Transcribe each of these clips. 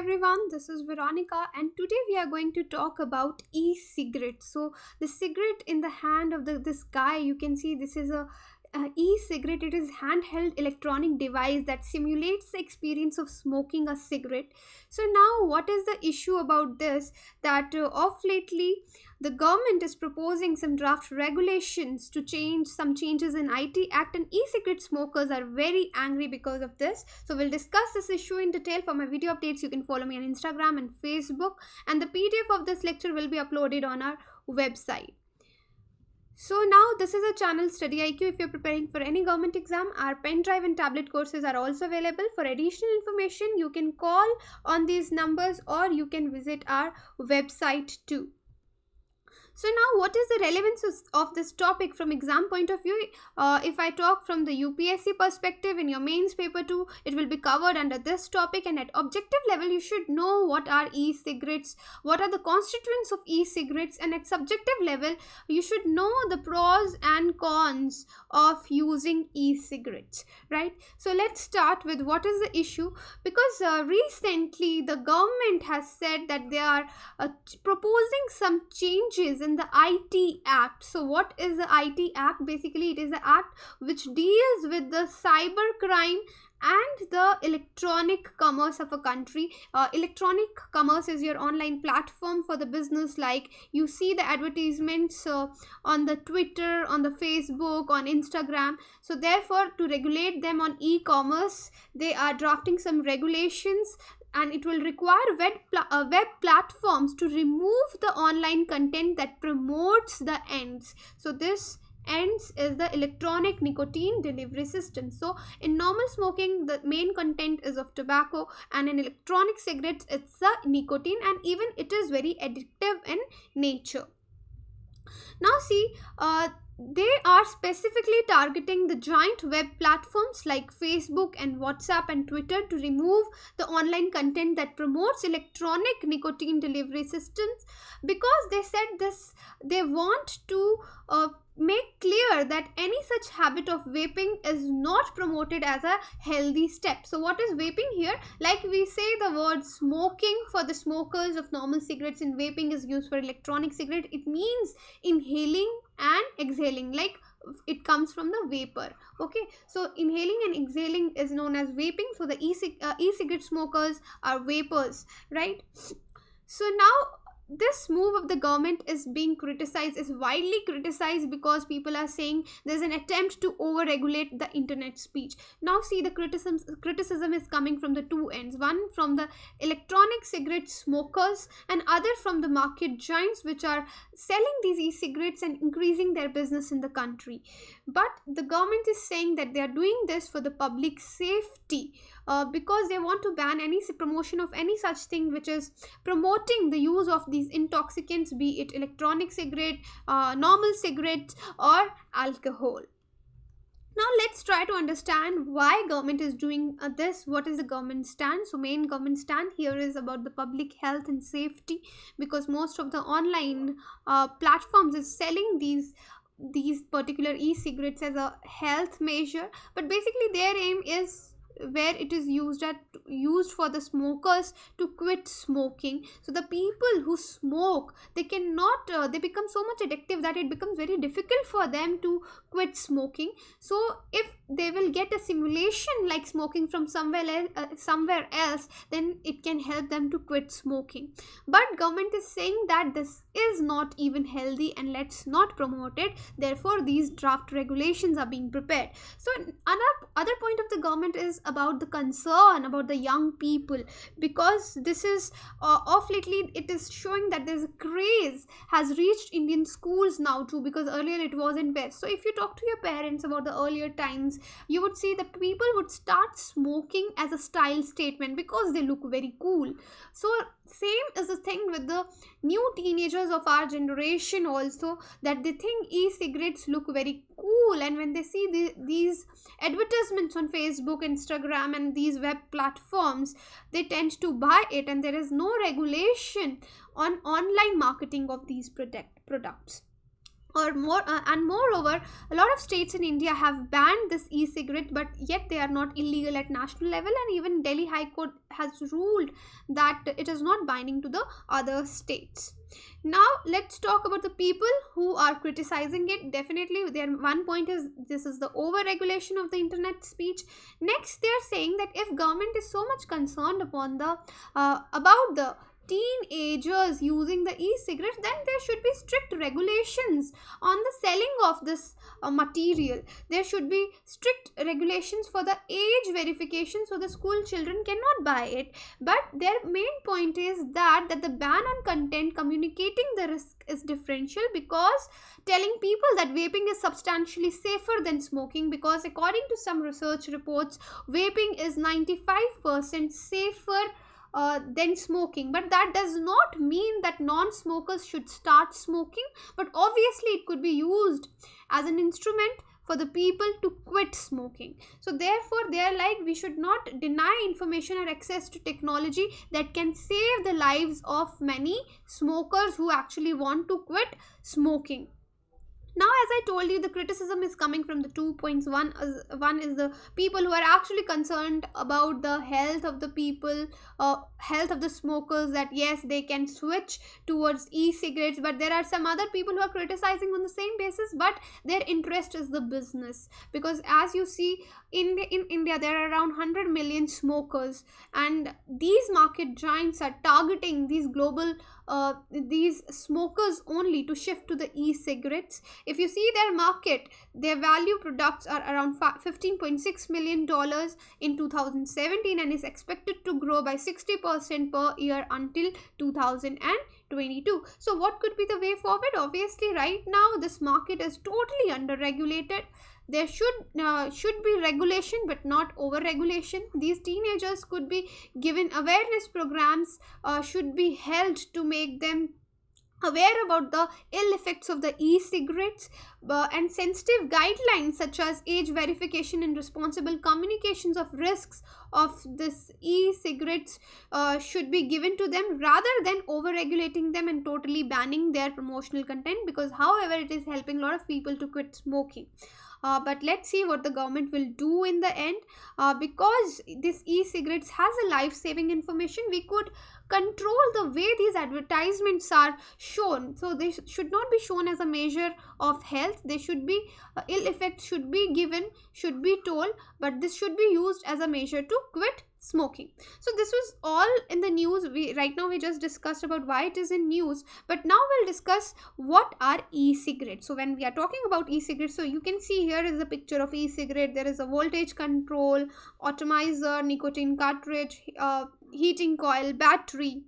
everyone, this is Veronica, and today we are going to talk about e-cigarettes. So, the cigarette in the hand of this guy, you can see this is a e-cigarette. It is handheld electronic device that simulates the experience of smoking a cigarette. So now, what is the issue about this? That of lately, the government is proposing some draft regulations to change some changes in IT Act, and e-cigarette smokers are very angry because of this. So we'll discuss this issue in detail. For my video updates, you can follow me on Instagram and Facebook, and the PDF of this lecture will be uploaded on our website. So now this is a channel Study IQ. If you're preparing for any government exam, our pen drive and tablet courses are also available. For additional information, you can call on these numbers or you can visit our website too. So now, what is the relevance of this topic from exam point of view? If I talk from the UPSC perspective, in your mains paper 2, it will be covered under this topic, and at objective level, you should know what are e-cigarettes, what are the constituents of e-cigarettes, and at subjective level, you should know the pros and cons of using e-cigarettes, right? So let's start with what is the issue, because recently the government has said that they are proposing some changes in the IT Act. So what is the IT Act? Basically, it is the act which deals with the cyber crime and the electronic commerce of a country. Electronic commerce is your online platform for the business, like you see the advertisements on the Twitter, on the Facebook, on Instagram. So therefore, to regulate them on e-commerce, they are drafting some regulations, and it will require web platforms to remove the online content that promotes the ends. So this ends is the electronic nicotine delivery system. So in normal smoking, the main content is of tobacco, and in electronic cigarettes, it's the nicotine, and even it is very addictive in nature. Now see, they are specifically targeting the giant web platforms like Facebook and WhatsApp and Twitter to remove the online content that promotes electronic nicotine delivery systems, because they said this, they want to make clear that any such habit of vaping is not promoted as a healthy step. So what is vaping here? Like we say the word smoking for the smokers of normal cigarettes, and vaping is used for electronic cigarette. It means inhaling and exhaling, like it comes from the vapor. Okay, so inhaling and exhaling is known as vaping. So the e-cigarette smokers are vapors, right? So now this move of the government is being criticized, is widely criticized, because people are saying there's an attempt to over-regulate the internet speech. Now see, the criticism is coming from the two ends, one from the electronic cigarette smokers and other from the market giants which are selling these e-cigarettes and increasing their business in the country. But the government is saying that they are doing this for the public safety, because they want to ban any promotion of any such thing which is promoting the use of these intoxicants, be it electronic cigarette, normal cigarettes, or alcohol. Now let's try to understand why government is doing this. What is the government stand? So main government stand here is about the public health and safety, because most of the online platforms is selling these particular e-cigarettes as a health measure, but basically their aim is where it is used for the smokers to quit smoking. So the people who smoke, they cannot they become so much addictive that it becomes very difficult for them to quit smoking. So if they will get a simulation like smoking from somewhere else, then it can help them to quit smoking. But government is saying that this is not even healthy and let's not promote it. Therefore these draft regulations are being prepared. So another point of the government is about the concern about the young people, because this is of lately it is showing that there's a craze has reached Indian schools now too, because earlier it wasn't there. So if you talk to your parents about the earlier times, you would see that people would start smoking as a style statement because they look very cool. So same is the thing with the new teenagers of our generation also, that they think e-cigarettes look very cool, and when they see these advertisements on Facebook, Instagram, and these web platforms, they tend to buy it, and there is no regulation on online marketing of these products. or more and moreover, a lot of states in India have banned this e-cigarette, but yet they are not illegal at national level, and even Delhi High Court has ruled that it is not binding to the other states. Now let's talk about the people who are criticizing it. Definitely their one point is this is the over regulation of the internet speech. Next, they are saying that if government is so much concerned upon the about the teenagers using the e-cigarettes, then there should be strict regulations on the selling of this material. There should be strict regulations for the age verification so the school children cannot buy it. But their main point is that the ban on content communicating the risk is differential, because telling people that vaping is substantially safer than smoking, because according to some research reports, vaping is 95% safer than smoking. But that does not mean that non-smokers should start smoking, but obviously it could be used as an instrument for the people to quit smoking. So therefore they are like, we should not deny information or access to technology that can save the lives of many smokers who actually want to quit smoking. Now, as I told you, the criticism is coming from the 2 points. One is the people who are actually concerned about the health of the people, health of the smokers, that yes, they can switch towards e-cigarettes. But there are some other people who are criticizing on the same basis, but their interest is the business. Because as you see, in India there are around 100 million smokers, and these market giants are targeting these global these smokers only to shift to the e-cigarettes. If you see their market, their value products are around $15.6 million in 2017, and is expected to grow by 60% per year until 2022. So what could be the way forward? Obviously right now this market is totally under regulated. There should be regulation, but not over regulation. These teenagers could be given awareness programs, should be held to make them aware about the ill effects of the e-cigarettes, and sensitive guidelines such as age verification and responsible communications of risks of this e-cigarettes should be given to them, rather than over regulating them and totally banning their promotional content, because however it is helping a lot of people to quit smoking. But let's see what the government will do in the end, because this e-cigarettes has a life-saving information. We could control the way these advertisements are shown. So they should not be shown as a measure of health. They should be ill effects should be given, should be told, but this should be used as a measure to quit smoking. So this was all in the news. Right now we just discussed about why it is in news, but now we'll discuss what are e-cigarettes. So when we are talking about e-cigarettes, so you can see here is a picture of e-cigarette. There is a voltage control, atomizer, nicotine cartridge, heating coil, battery.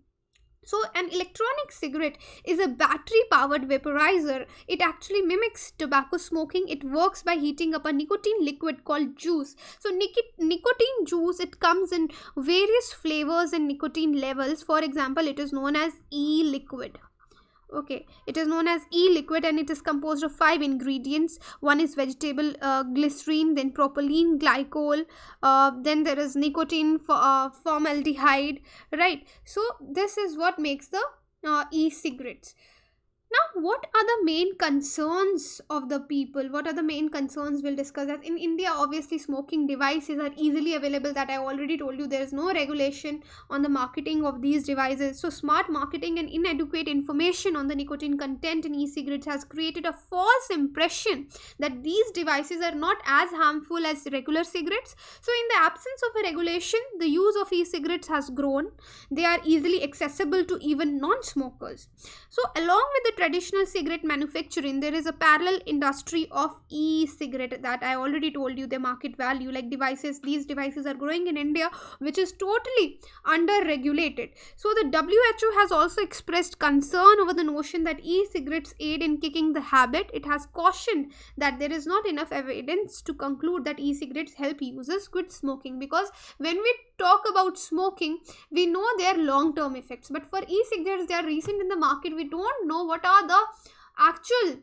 So an electronic cigarette is a battery powered vaporizer. It actually mimics tobacco smoking. It works by heating up a nicotine liquid called juice. So nicotine juice, it comes in various flavors and nicotine levels. For example, it is known as e-liquid. Okay, it is known as e-liquid, and it is composed of 5 ingredients. One is vegetable glycerine, then propylene glycol, then there is nicotine formaldehyde, right? So this is what makes the e-cigarettes. Now, what are the main concerns of the people? What are the main concerns? We'll discuss that. In India, obviously, smoking devices are easily available. That I already told you. There is no regulation on the marketing of these devices. So, smart marketing and inadequate information on the nicotine content in e-cigarettes has created a false impression that these devices are not as harmful as regular cigarettes. So, in the absence of a regulation, the use of e-cigarettes has grown. They are easily accessible to even non-smokers. So, along with the traditional cigarette manufacturing, there is a parallel industry of e-cigarette that I already told you the market value. Like these devices are growing in India, which is totally under regulated. So the WHO has also expressed concern over the notion that e-cigarettes aid in kicking the habit. It has cautioned that there is not enough evidence to conclude that e-cigarettes help users quit smoking, because when we talk about smoking, we know their long-term effects, but for e-cigarettes, they are recent in the market. We don't know what are the actual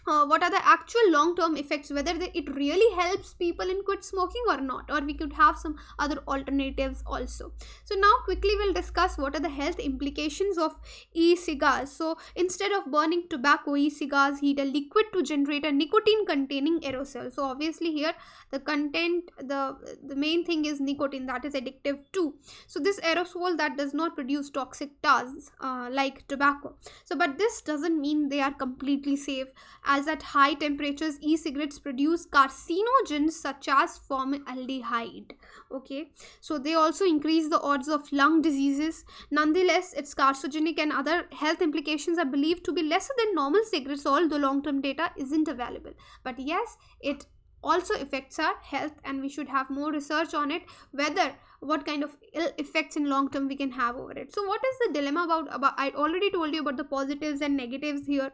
what are the actual long term effects, whether it really helps people in quit smoking or not, or we could have some other alternatives also. So now quickly we'll discuss what are the health implications of e-cigars. So instead of burning tobacco, e-cigars heat a liquid to generate a nicotine containing aerosol. So obviously here the content, the main thing is nicotine, that is addictive too. So this aerosol that does not produce toxic gas like tobacco. So but this doesn't mean they are completely safe, as at high temperatures e-cigarettes produce carcinogens such as formaldehyde. Okay, so they also increase the odds of lung diseases. Nonetheless, its carcinogenic and other health implications are believed to be lesser than normal cigarettes, although long-term data isn't available. But yes, it also affects our health, and we should have more research on it, whether what kind of ill effects in long term we can have over it. So what is the dilemma about I already told you about the positives and negatives here.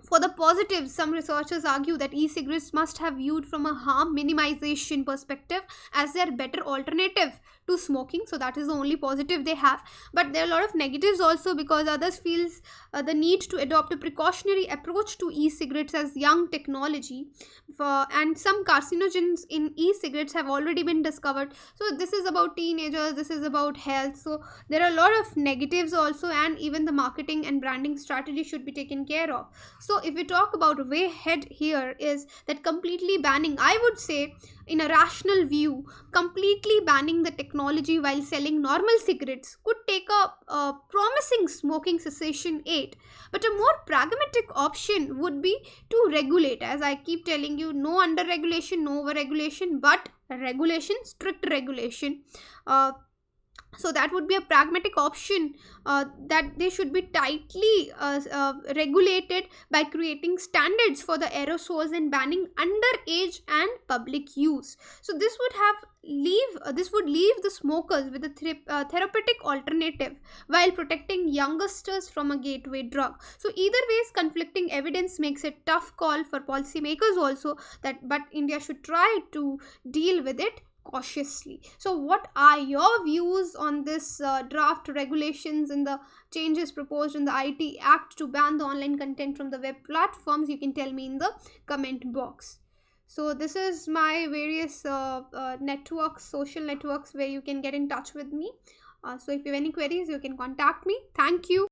For the positives, some researchers argue that e-cigarettes must have viewed from a harm minimization perspective, as they are better alternative to smoking. So that is the only positive they have. But there are a lot of negatives also, because others feels the need to adopt a precautionary approach to e-cigarettes as young technology, and some carcinogens in e-cigarettes have already been discovered. So this is about teenagers, this is about health. So there are a lot of negatives also, and even the marketing and branding strategy should be taken care of. So if we talk about way ahead here, is that completely banning, I would say in a rational view, completely banning the technology while selling normal cigarettes could take a promising smoking cessation aid. But a more pragmatic option would be to regulate. As I keep telling you, no under regulation, no over regulation, but regulation, strict regulation. So that would be a pragmatic option, that they should be tightly regulated by creating standards for the aerosols and banning underage and public use. So this would leave the smokers with a therapeutic alternative while protecting youngsters from a gateway drug. So either ways, conflicting evidence makes a tough call for policymakers also, that but India should try to deal with it cautiously. So what are your views on this draft regulations and the changes proposed in the IT Act to ban the online content from the web platforms? You can tell me in the comment box. So this is my various networks, social networks, where you can get in touch with me. So if you have any queries, you can contact me. Thank you.